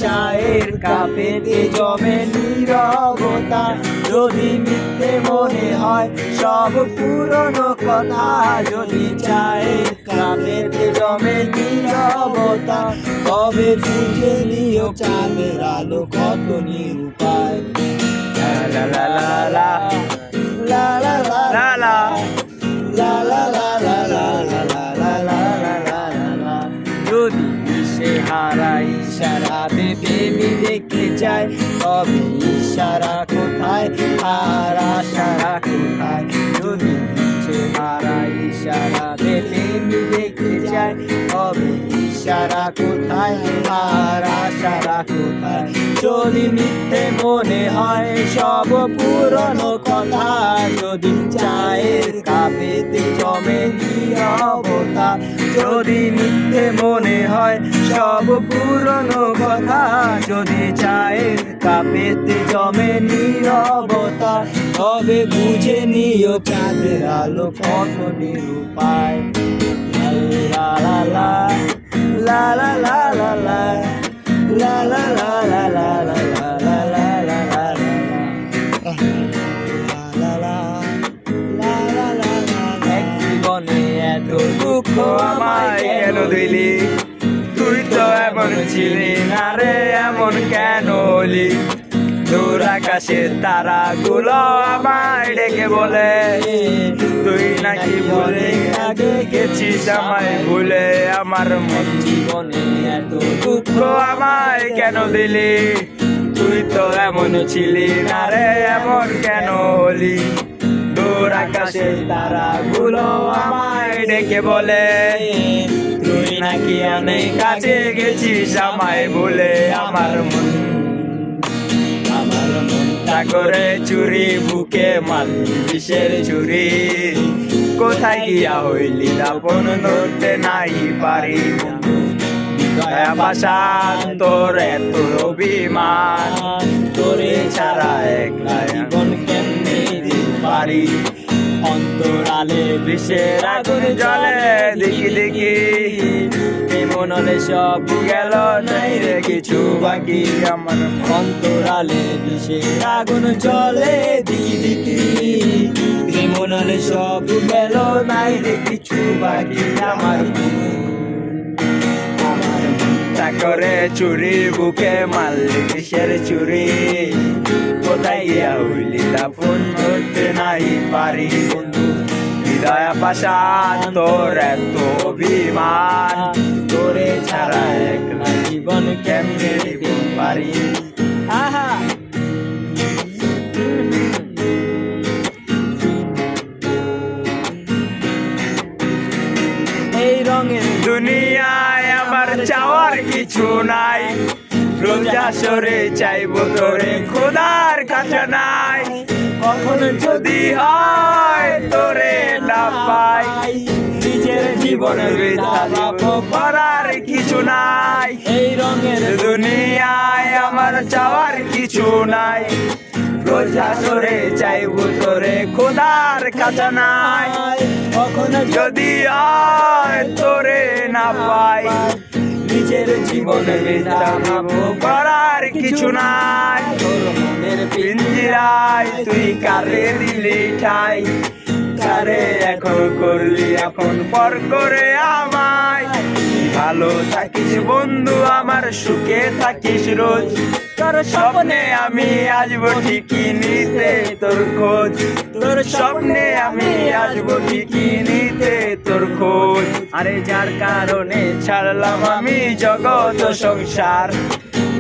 চায়ের কাপেতে জমে নীরবতা, যদি মিথ্যে মনে হয় সব পুরনো কথা। যদি চায়ের কাপেতে জমে নীরবতা, তবে বুঝে নিও চাঁদের আলো কত নিরুপায়। লা লা লা লা লা লা লা লা লা লা লা লা লা লা লা লা লা লা লা। যদি সে হারাই ইশারাতে প্রেমী দেখতে চায়, তবে ইশারা কোথায় আর আশারা কোথায়? যদি সে হারাই ইশারাতে প্রেমী দেখতে চায়, তবে ইশারা কোথায় আর আশারা কোথায়? যদি মিথ্যে মনে হয় সব পুরনো কথা, যদি চায়ের কাপেতে জমে নীরবতা, যদি মিথ্যে মনে হয় সব পুরনো কথা, যদি চায়ের কাপেতে জমে নীরবতা, তবে বুঝে নিও চাঁদের আলো কত নিরুপায়। লা লা লা লা লা লা লা লা লা লা লা লা লা লা লা লা লা লা লা। এক জীবনে এত দুঃখ আমায় কেন দিলি? তুই তো এমন ছিলি না রে, এমন কেন হলি? দূর আকাশের তারাগুলো আমায় ডেকে বলে, তুই নাকি বলে আগে গেছিস আমায় ভুলে। আমার মন জীবনে এত দুঃখ আমায় কেন দিলি? তুই তো এমন ছিলি না রে, এমন কেন হলি? দূর আকাশের তারাগুলো আমায় ডেকে বলে, তুই নাকি অনেক কাছে গেছিস আমায় ভুলে। আমার মন করে চুরি বুকে মারলি বিষের চুরি, কোথায় গিয়া হইলি দাপন ধরতে নাই পারি। দয়া পাশান তোর এত অভিমান, তোরে ছাড়া একলা জীবন কেমনে দিতে পারি? অন্তরালে বিষের আগুন জ্বলে দেখি দেখি, মনলে সব গেল নাই রে কিছু বাকি। আমার অন্তরালে বিষের আগুন জ্বলে দেখি দেখি, মনলে সব গেল নাই রে কিছু বাকি। আমার করে চুরি বুকে মারলি বিষের চুরি, কোথায় গিয়া হইলি দাপন ধরতে নাই পারি। বন্ধু হৃদয় পাশান তোর এত অভিমান, তোরে ছাড়া একলা জীবন কেমনে দিতে পারি? আহা এই রঙের দুনিয়ায় আমার চাওয়ার কিছু নাই, রোজা সরে চাইবো তোরে খোদার কাছে নাই। কখনো যদি হয় তোরে না পাই, নিজের জীবনে করার কিছু নাই। এই রঙের দুনিয়ায় আমার চাওয়ার কিছু নাই, রোজা সরে চাইবো তোরে খোদার কাছে নাই। কখনো যদি হয় তোরে না পাই, নিজের জীবনে করার কিছু নাই। তোর মনের পিঞ্জিরায় তুই কারে দিলি ঠাই, কারে এখন করলি এখন পর করে আমায়। ভালো থাকিস বন্ধু আমার, সুখে থাকিস রোজ, তোর স্বপ্নে আমি আসবো ঠিকই নিতে তোর খোঁজ। তোর স্বপ্নে আমি আসবো ঠিকই নিতে তোর খোঁজ। আরে যার কারণে ছাড়লাম আমি জগৎ সংসার,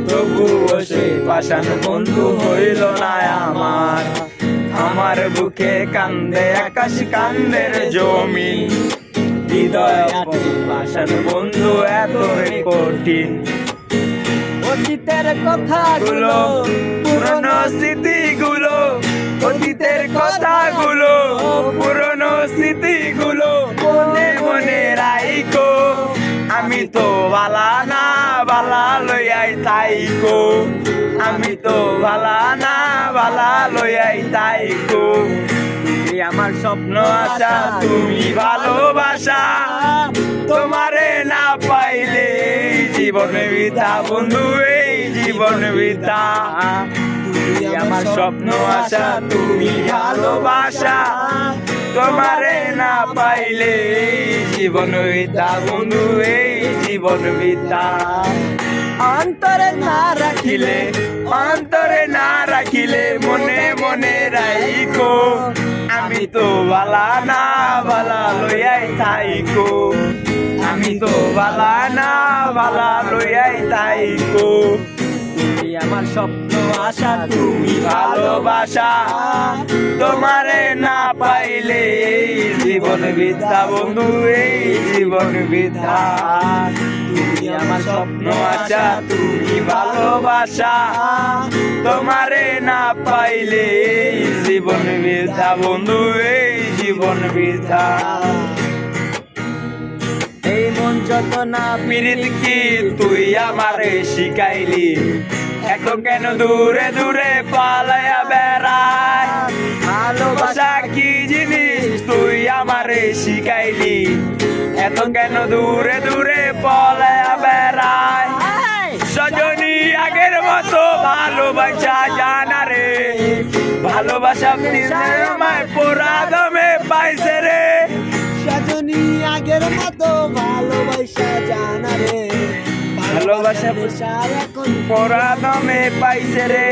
তবুও সে পাষাণ বন্ধু হইল না আমার। আমার বুকে কান্দে আকাশ কান্দের জমিন, হৃদয় পাষাণ বন্ধু এতই কঠিন। অতীতের কথাগুলো পুরনো স্মৃতিগুলো, অতীতের কথাগুলো পুরনো স্মৃতিগুলো মনে মনে রাইখো। আমি তো বালা না বালা লইয়াই তাইকো, আমি তো বালা না বালা লইয়াই তাইকো। তুমি আমার স্বপ্ন আশা, তুমি ভালোবাসা, তোমারে না পাইলে জীবনে বৃথা বন্ধু। জীবন বৃথা। তুমি আমার স্বপ্ন আশা, তুমি ভালোবাসা, তোমারে না পাইলে জীবন বৃথা বন্ধু, এই জীবন বৃথা। অন্তরে না রাখিলে, অন্তরে না রাখিলে মনে মনে রাইকো, আমি তো বালা না বালা লইয়াই থাইকো, আমি তো বালা না বালা লইয়াই থাইকো। তুমি আমার স্বপ্ন আশা, তুমি ভালোবাসা, তোমারে না পাইলে এই জীবন বৃথা বন্ধু, এই জীবন বৃথা। তুমি আমার স্বপ্ন আশা, তুমি ভালোবাসা, তোমারে না পাইলে এই জীবন বৃথা বন্ধু, এই জীবন বৃথা। এই মন যত না পিরিত কি তুই আমারে শিখাইলি, এত কেন দূরে দূরে পালায়া বেড়ায়। ভালোবাসা কি জিনিস তুই আমারে শিখাইলি, এত কেন দূরে দূরে পালায়া বেড়ায়। সজনী আগের মতো ভালোবাসা জানা রে, ভালোবাসা আমায় পোড়া দমে পাইছে রে। সজনী আগের মতো ভালোবাসা জানা রে, ভালোবাসা এখন পোড়া দমে পাইছে রে।